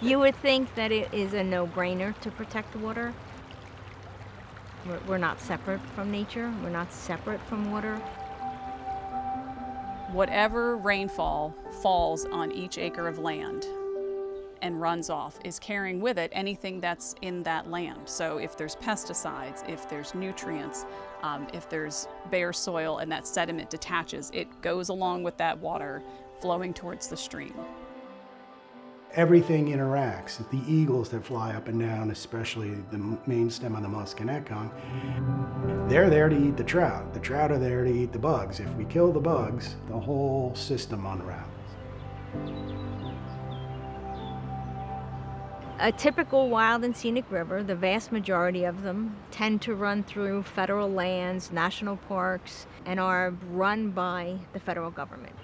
You would think that it is a no-brainer to protect the water. We're not separate from nature. We're not separate from water. Whatever rainfall falls on each acre of land and runs off is carrying with it anything that's in that land. So if there's pesticides, if there's nutrients, if there's bare soil and that sediment detaches, it goes along with that water flowing towards the stream. Everything interacts. The eagles that fly up and down, especially the main stem of the Musconetcong, they're there to eat the trout. The trout are there to eat the bugs. If we kill the bugs, the whole system unravels. A typical wild and scenic river, the vast majority of them tend to run through federal lands, national parks, and are run by the federal government.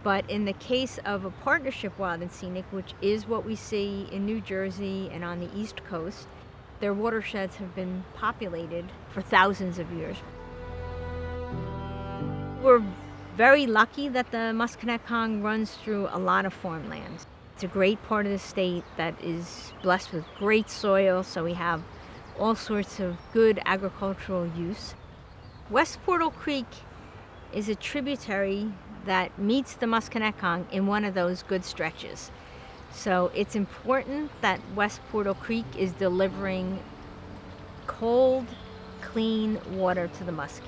But in the case of a partnership wild and scenic, which is what we see in New Jersey and on the East Coast, their watersheds have been populated for thousands of years. We're very lucky that the Musconetcong runs through a lot of farmlands. It's a great part of the state that is blessed with great soil, so we have all sorts of good agricultural use. West Portal Creek is a tributary that meets the Musconetcong in one of those good stretches. So it's important that West Portal Creek is delivering cold, clean water to the Muskie.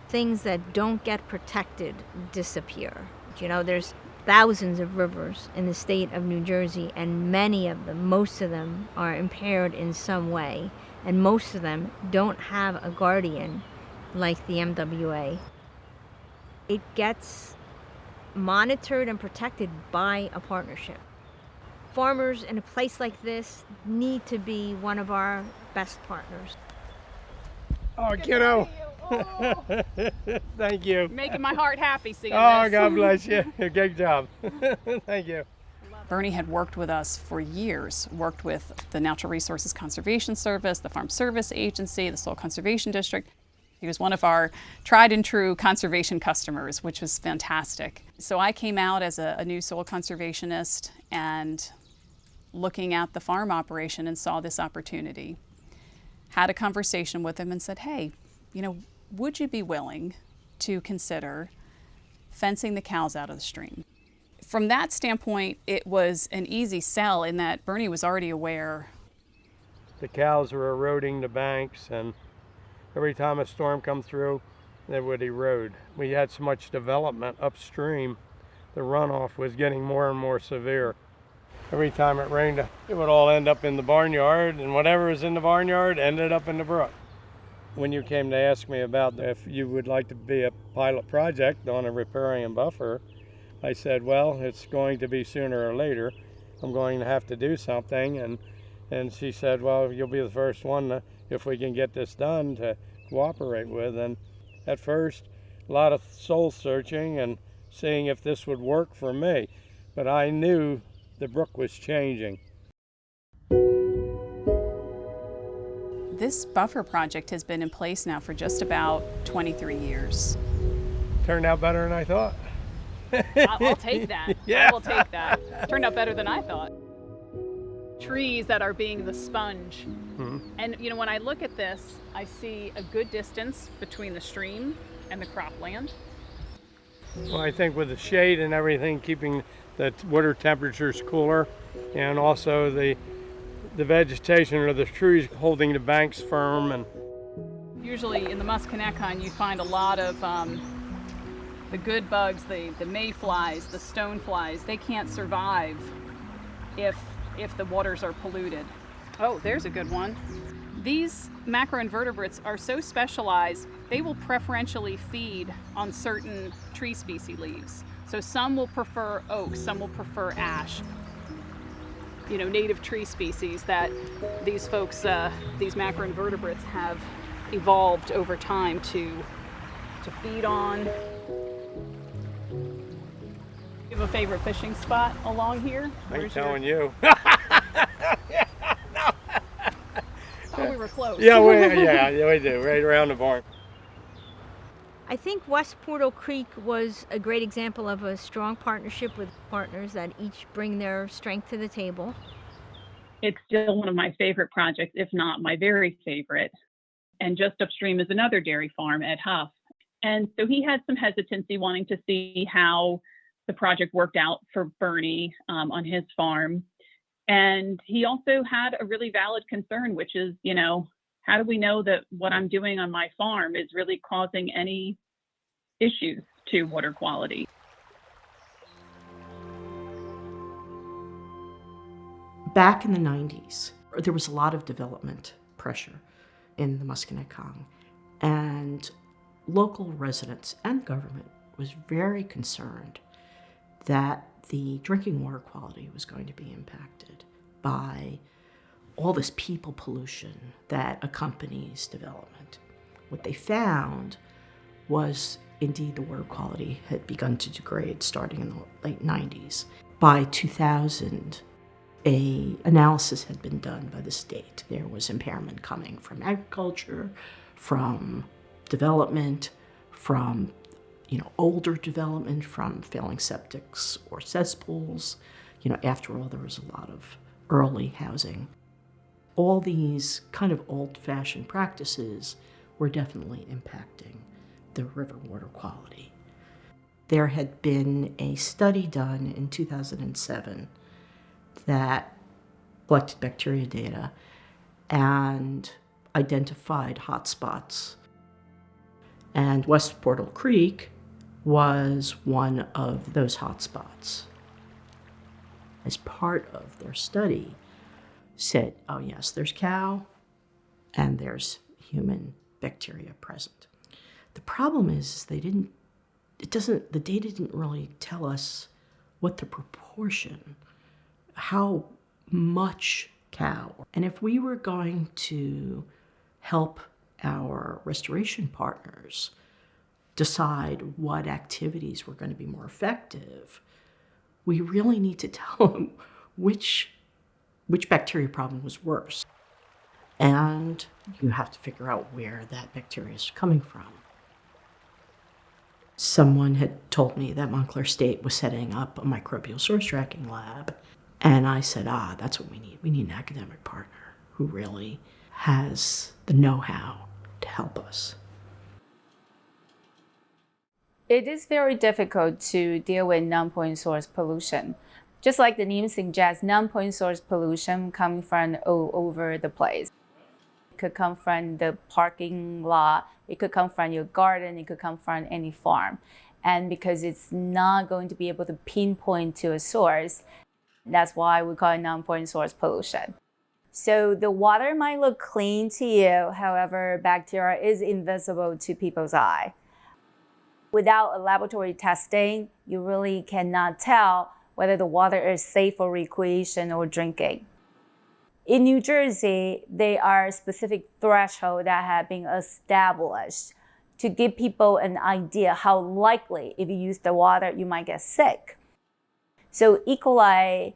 Things that don't get protected disappear. You know, there's thousands of rivers in the state of New Jersey, and many of them, most of them, are impaired in some way, and most of them don't have a guardian like the MWA. It gets monitored and protected by a partnership. Farmers in a place like this need to be one of our best partners. Oh, kiddo. Thank you. Making my heart happy seeing Oh, this. God bless you. Good job. Thank you. Bernie had worked with us for years, worked with the Natural Resources Conservation Service, the Farm Service Agency, the Soil Conservation District. He was one of our tried and true conservation customers, which was fantastic. So I came out as a new soil conservationist and looking at the farm operation and saw this opportunity. Had a conversation with him and said, hey, you know, would you be willing to consider fencing the cows out of the stream? From that standpoint, it was an easy sell in that Bernie was already aware. The cows were eroding the banks, and every time a storm come through, they would erode. We had so much development upstream, the runoff was getting more and more severe. Every time it rained, it would all end up in the barnyard, and whatever was in the barnyard ended up in the brook. When you came to ask me about if you would like to be a pilot project on a riparian buffer, I said, well, it's going to be sooner or later. I'm going to have to do something. And she said, well, you'll be the first one if we can get this done to cooperate with. And at first, a lot of soul searching and seeing if this would work for me. But I knew the brook was changing. This buffer project has been in place now for just about 23 years. Turned out better than I thought. I'll take that. Yeah. I will take that. Turned out better than I thought. Trees that are being the sponge. Mm-hmm. And you know, when I look at this, I see a good distance between the stream and the cropland. Well, I think with the shade and everything, keeping the water temperatures cooler, and also the vegetation or the trees holding the banks firm. And Usually in the Musconetcong, you find a lot of the good bugs, the mayflies, the stoneflies. They can't survive if the waters are polluted. Oh, there's a good one. These macroinvertebrates are so specialized, they will preferentially feed on certain tree species leaves. So some will prefer oak, some will prefer ash. You know, native tree species that these folks, these macroinvertebrates have evolved over time to feed on. You have a favorite fishing spot along here? I'm telling you. Oh, we were close. Yeah, we do, right around the barn. I think West Portal Creek was a great example of a strong partnership with partners that each bring their strength to the table. It's still one of my favorite projects, if not my very favorite. And just upstream is another dairy farm at Huff. And so he had some hesitancy wanting to see how the project worked out for Bernie on his farm. And he also had a really valid concern, which is, how do we know that what I'm doing on my farm is really causing any issues to water quality? Back in the 90s, there was a lot of development pressure in the Musconetcong, and local residents and government was very concerned that the drinking water quality was going to be impacted by all this people pollution that accompanies development. What they found was indeed the water quality had begun to degrade starting in the late 90s. By 2000, an analysis had been done by the state. There was impairment coming from agriculture, from development, from older development, from failing septics or cesspools. After all, there was a lot of early housing. All these kind of old-fashioned practices were definitely impacting the river water quality. There had been a study done in 2007 that collected bacteria data and identified hotspots. And West Portal Creek was one of those hotspots. As part of their study, said, oh yes, there's cow and there's human bacteria present. The problem is the data didn't really tell us what the proportion, how much cow. And if we were going to help our restoration partners decide what activities were going to be more effective, we really need to tell them which bacteria problem was worse. And you have to figure out where that bacteria is coming from. Someone had told me that Montclair State was setting up a microbial source tracking lab. And I said, that's what we need. We need an academic partner who really has the know-how to help us. It is very difficult to deal with non-point source pollution. Just like the name suggests, non-point source pollution comes from all over the place. It could come from the parking lot, it could come from your garden, it could come from any farm. And because it's not going to be able to pinpoint to a source, that's why we call it non-point source pollution. So the water might look clean to you, however, bacteria is invisible to people's eye. Without a laboratory testing, you really cannot tell whether the water is safe for recreation or drinking. In New Jersey, there are specific thresholds that have been established to give people an idea how likely, if you use the water, you might get sick. So E. coli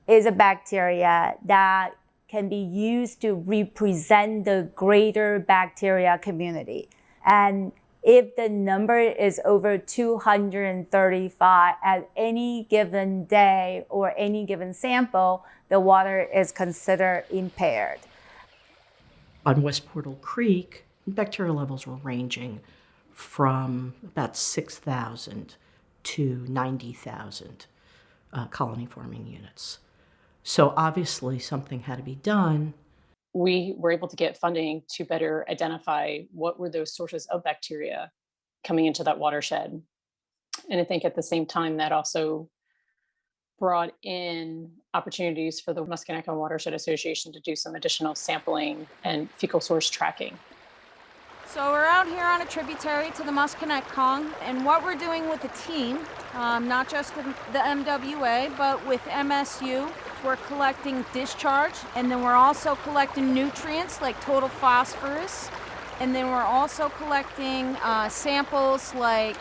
is a bacteria that can be used to represent the greater bacteria community. And if the number is over 235 at any given day or any given sample, the water is considered impaired. On West Portal Creek, bacterial levels were ranging from about 6,000 to 90,000 colony-forming units. So obviously something had to be done. We were able to get funding to better identify what were those sources of bacteria coming into that watershed. And I think at the same time, that also brought in opportunities for the Musconetcong Watershed Association to do some additional sampling and fecal source tracking. So we're out here on a tributary to the Musconetcong, and what we're doing with the team, not just with the MWA, but with MSU, we're collecting discharge, and then we're also collecting nutrients like total phosphorus, and then we're also collecting samples like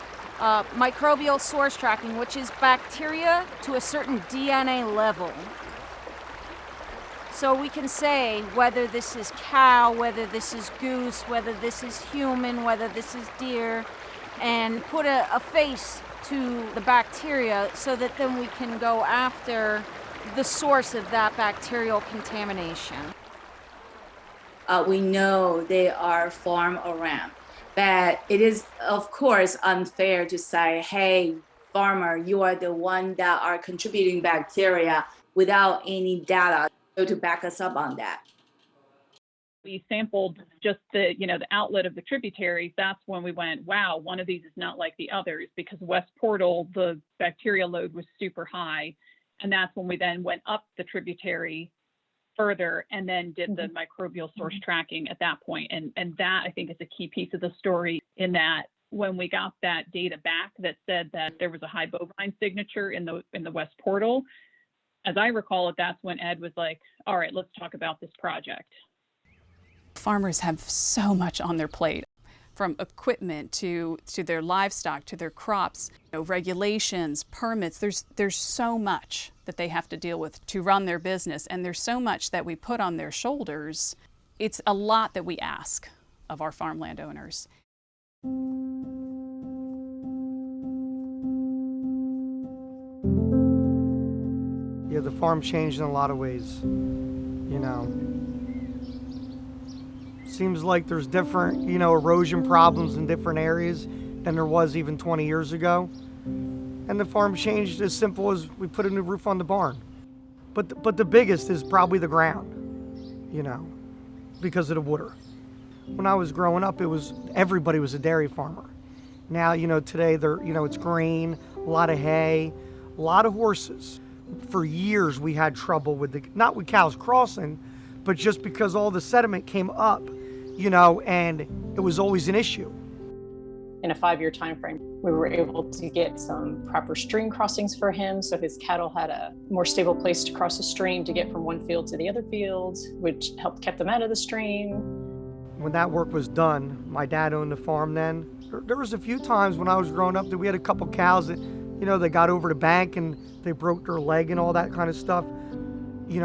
microbial source tracking, which is bacteria to a certain DNA level. So we can say whether this is cow, whether this is goose, whether this is human, whether this is deer. and put a face to the bacteria so that then we can go after the source of that bacterial contamination. We know they are farm around, but it is of course unfair to say, hey, farmer, you are the one that are contributing bacteria without any data to back us up on that. We sampled just the outlet of the tributaries. That's when we went, wow, one of these is not like the others, because West Portal, the bacteria load was super high. And that's when we then went up the tributary further and then did the microbial source tracking at that point. And that, I think, is a key piece of the story, in that when we got that data back that said that there was a high bovine signature in the West Portal, as I recall it, that's when Ed was like, all right, let's talk about this project. Farmers have so much on their plate, from equipment to their livestock, to their crops, regulations, permits. There's so much that they have to deal with to run their business, and there's so much that we put on their shoulders. It's a lot that we ask of our farmland owners. Yeah, the farm changed in a lot of ways, Seems like there's different, erosion problems in different areas than there was even 20 years ago. And the farm changed as simple as we put a new roof on the barn. But the biggest is probably the ground, because of the water. When I was growing up, everybody was a dairy farmer. Now, today it's grain, a lot of hay, a lot of horses. For years we had trouble not with cows crossing, but just because all the sediment came up, and it was always an issue. In a 5-year time frame, we were able to get some proper stream crossings for him, so his cattle had a more stable place to cross the stream to get from one field to the other fields, which kept them out of the stream. When that work was done, my dad owned the farm then. There was a few times when I was growing up that we had a couple cows that, they got over the bank and they broke their leg and all that kind of stuff.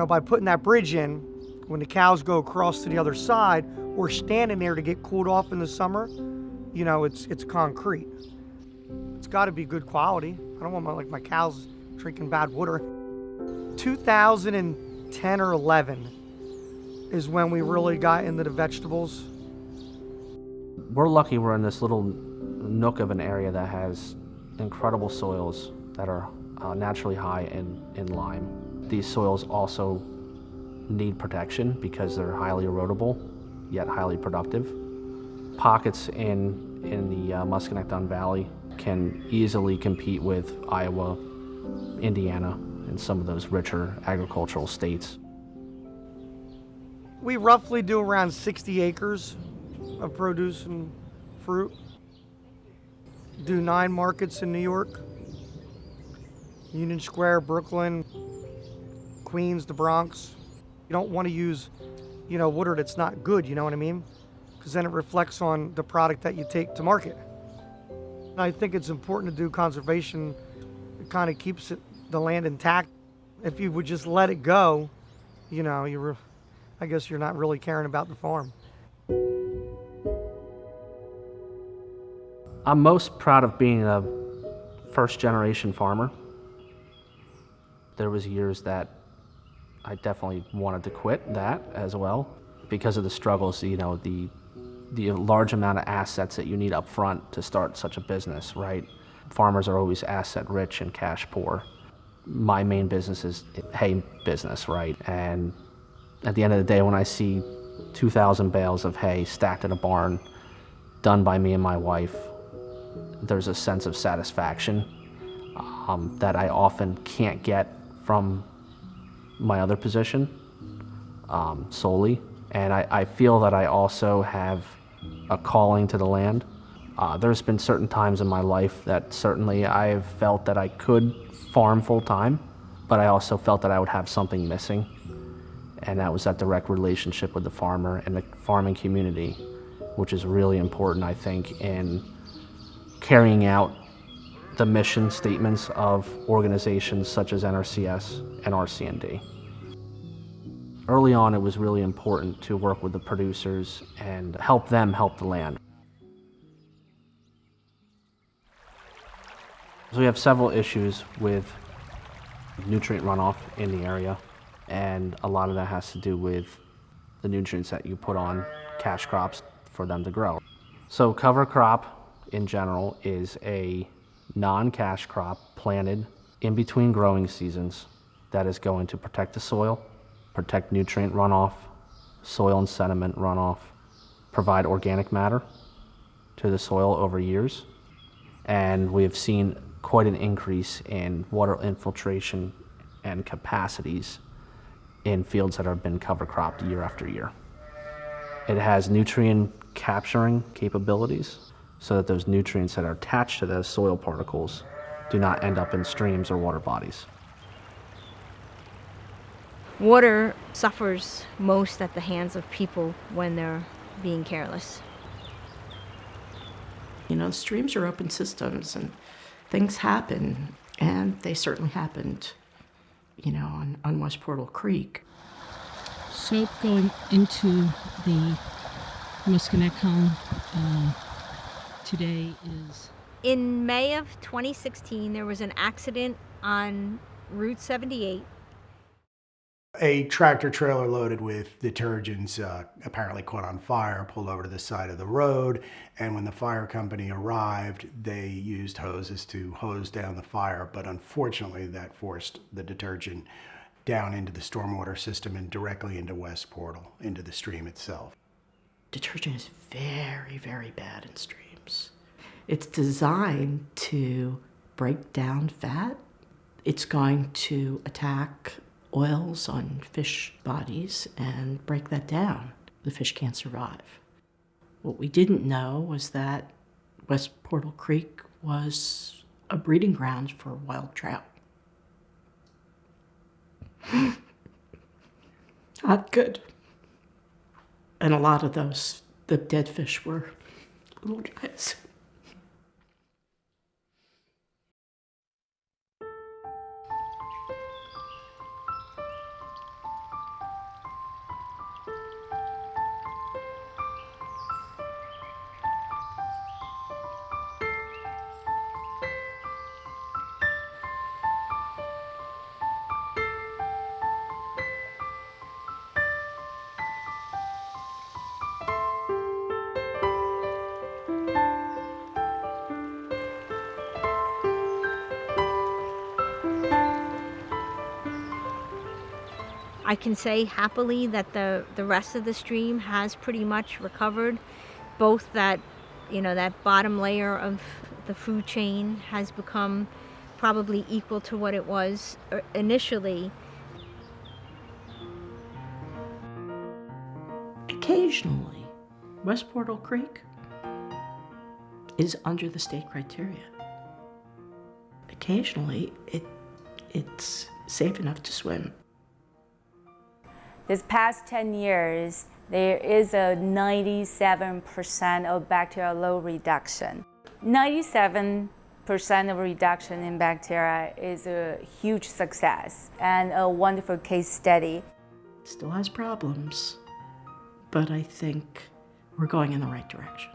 By putting that bridge in, when the cows go across to the other side, we're standing there to get cooled off in the summer. It's concrete. It's got to be good quality. I don't want my cows drinking bad water. 2010 or 11 is when we really got into the vegetables. We're lucky we're in this little nook of an area that has incredible soils that are naturally high in lime. These soils also need protection because they're highly erodible, yet highly productive. Pockets in the Musconetcong Valley can easily compete with Iowa, Indiana, and some of those richer agricultural states. We roughly do around 60 acres of produce and fruit. Do 9 markets in New York, Union Square, Brooklyn, Queens, the Bronx. You don't want to use, water that's not good, you know what I mean? Because then it reflects on the product that you take to market. And I think it's important to do conservation. It kind of keeps the land intact. If you would just let it go, I guess you're not really caring about the farm. I'm most proud of being a first-generation farmer. There was years that I definitely wanted to quit that as well because of the struggles, the large amount of assets that you need up front to start such a business, right? Farmers are always asset rich and cash poor. My main business is hay business, right? And at the end of the day, when I see 2,000 bales of hay stacked in a barn done by me and my wife, there's a sense of satisfaction that I often can't get from my other position solely. And I feel that I also have a calling to the land. There's been certain times in my life that certainly I've felt that I could farm full time, but I also felt that I would have something missing. And that was that direct relationship with the farmer and the farming community, which is really important, I think, in carrying out the mission statements of organizations such as NRCS and RCND. Early on, it was really important to work with the producers and help them help the land. So we have several issues with nutrient runoff in the area, and a lot of that has to do with the nutrients that you put on cash crops for them to grow. So cover crop in general is a non-cash crop planted in between growing seasons that is going to protect the soil, protect nutrient runoff, soil and sediment runoff, provide organic matter to the soil over years. And we have seen quite an increase in water infiltration and capacities in fields that have been cover cropped year after year. It has nutrient capturing capabilities so that those nutrients that are attached to those soil particles do not end up in streams or water bodies. Water suffers most at the hands of people when they're being careless. You know, streams are open systems and things happen, and they certainly happened, you know, on West Portal Creek. Soap going into the Musconetcong today is... In May of 2016, there was an accident on Route 78. A tractor trailer loaded with detergents apparently caught on fire, pulled over to the side of the road, and when the fire company arrived, they used hoses to hose down the fire, but unfortunately that forced the detergent down into the stormwater system and directly into West Portal, into the stream itself. Detergent is very, very bad in streams. It's designed to break down fat. It's going to attack oils on fish bodies and break that down. The fish can't survive. What we didn't know was that West Portal Creek was a breeding ground for wild trout. Not good. And a lot of those, the dead fish were little guys. I can say happily that the rest of the stream has pretty much recovered. Both that, you know, that bottom layer of the food chain has become probably equal to what it was initially. Occasionally, West Portal Creek is under the state criteria. Occasionally, it's safe enough to swim. This past 10 years, there is a 97% of bacterial load reduction. 97% of reduction in bacteria is a huge success and a wonderful case study. Still has problems, but I think we're going in the right direction.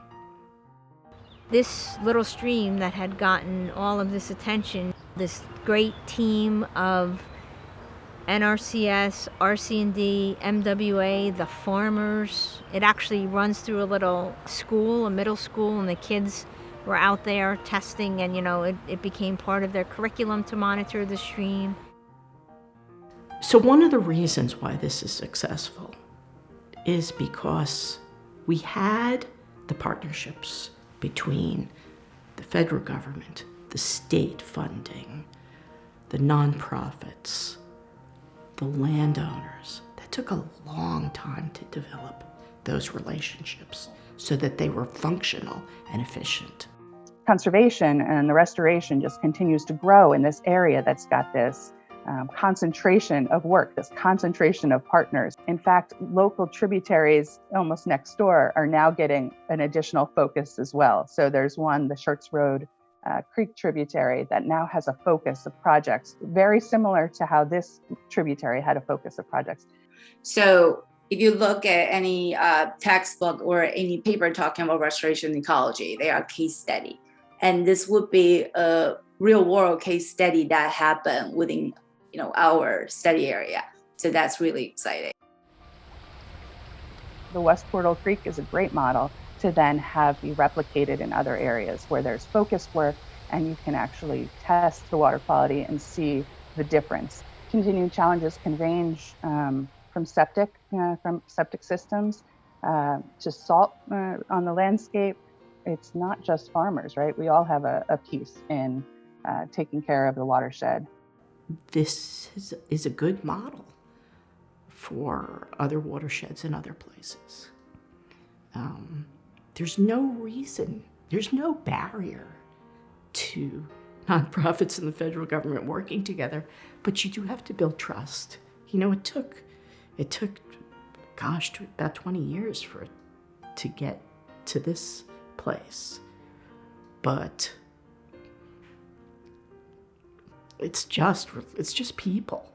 This little stream that had gotten all of this attention, this great team of NRCS, RC&D, MWA, the farmers. It actually runs through a little school, a middle school, and the kids were out there testing, and it became part of their curriculum to monitor the stream. So one of the reasons why this is successful is because we had the partnerships between the federal government, the state funding, the nonprofits, the landowners. That took a long time to develop those relationships so that they were functional and efficient. Conservation and the restoration just continues to grow in this area that's got this concentration of work, this concentration of partners. In fact, local tributaries almost next door are now getting an additional focus as well. So there's one, the Schertz Road Creek tributary, that now has a focus of projects, very similar to how this tributary had a focus of projects. So if you look at any textbook or any paper talking about restoration ecology, they are case study. And this would be a real world case study that happened within, our study area. So that's really exciting. The West Portal Creek is a great model to then have be replicated in other areas where there's focused work and you can actually test the water quality and see the difference. Continuing challenges can range from septic systems to salt on the landscape. It's not just farmers, right? We all have a piece in taking care of the watershed. This is a good model for other watersheds in other places. There's no reason, there's no barrier to nonprofits and the federal government working together, but you do have to build trust. It took about 20 years for it to get to this place. But it's just people.